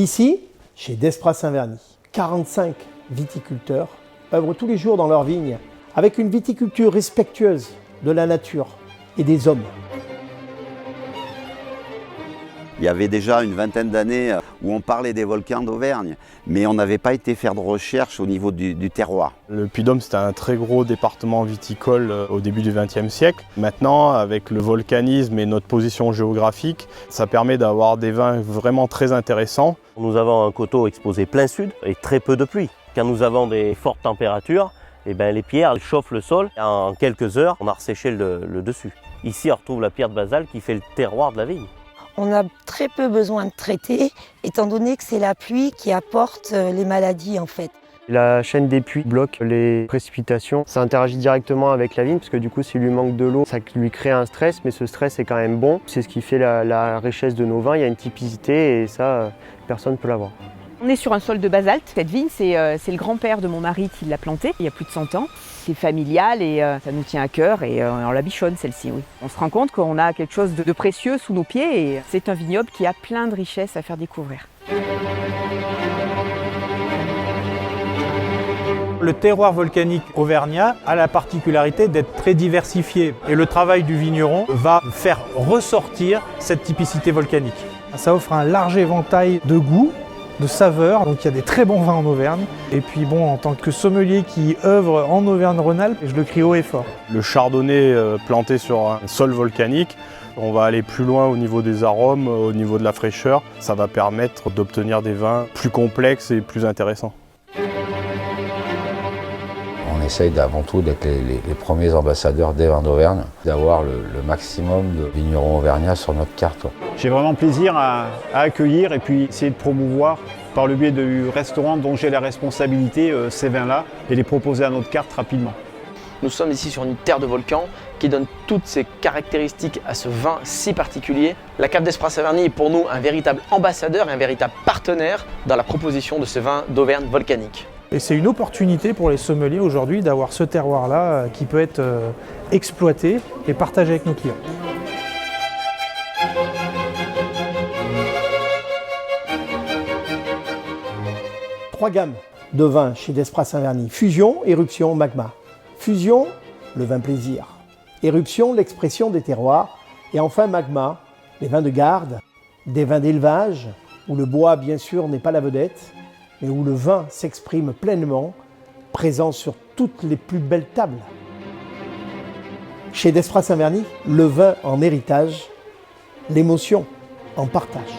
Ici, chez Desprats Saint-Verny, 45 viticulteurs œuvrent tous les jours dans leurs vignes avec une viticulture respectueuse de la nature et des hommes. Il y avait déjà une vingtaine d'années où on parlait des volcans d'Auvergne, mais on n'avait pas été faire de recherche au niveau du terroir. Le Puy-de-Dôme, c'était un très gros département viticole au début du XXe siècle. Maintenant, avec le volcanisme et notre position géographique, ça permet d'avoir des vins vraiment très intéressants. Nous avons un coteau exposé plein sud et très peu de pluie. Quand nous avons des fortes températures, les pierres chauffent le sol. En quelques heures, on a resséché le dessus. Ici, on retrouve la pierre de basalte qui fait le terroir de la vigne. On a très peu besoin de traiter, étant donné que c'est la pluie qui apporte les maladies en fait. La chaîne des puits bloque les précipitations. Ça interagit directement avec la vigne parce que du coup s'il lui manque de l'eau, ça lui crée un stress, mais ce stress est quand même bon. C'est ce qui fait la richesse de nos vins, il y a une typicité et ça, personne ne peut l'avoir. On est sur un sol de basalte. Cette vigne, c'est le grand-père de mon mari qui l'a plantée il y a plus de 100 ans. C'est familial et ça nous tient à cœur et on la bichonne celle-ci. Oui. On se rend compte qu'on a quelque chose de précieux sous nos pieds et c'est un vignoble qui a plein de richesses à faire découvrir. Le terroir volcanique auvergnat a la particularité d'être très diversifié et le travail du vigneron va faire ressortir cette typicité volcanique. Ça offre un large éventail de goûts, de saveurs, donc il y a des très bons vins en Auvergne. Et puis bon, en tant que sommelier qui œuvre en Auvergne-Rhône-Alpes, je le crie haut et fort. Le chardonnay planté sur un sol volcanique, on va aller plus loin au niveau des arômes, au niveau de la fraîcheur. Ça va permettre d'obtenir des vins plus complexes et plus intéressants. On essaye avant tout d'être les premiers ambassadeurs des vins d'Auvergne, d'avoir le maximum de vignerons auvergnats sur notre carte. J'ai vraiment plaisir à accueillir et puis essayer de promouvoir par le biais du restaurant dont j'ai la responsabilité ces vins-là et les proposer à notre carte rapidement. Nous sommes ici sur une terre de volcan qui donne toutes ses caractéristiques à ce vin si particulier. La cave Desprats Saint-Verny est pour nous un véritable ambassadeur et un véritable partenaire dans la proposition de ce vin d'Auvergne volcanique. Et c'est une opportunité pour les sommeliers aujourd'hui d'avoir ce terroir-là qui peut être exploité et partagé avec nos clients. Trois gammes de vins chez Desprats Saint-Verny. Fusion, éruption, magma. Fusion, le vin plaisir. Éruption, l'expression des terroirs. Et enfin magma, les vins de garde, des vins d'élevage, où le bois bien sûr n'est pas la vedette, mais où le vin s'exprime pleinement, présent sur toutes les plus belles tables. Chez Desprats Saint-Verny, le vin en héritage, l'émotion en partage.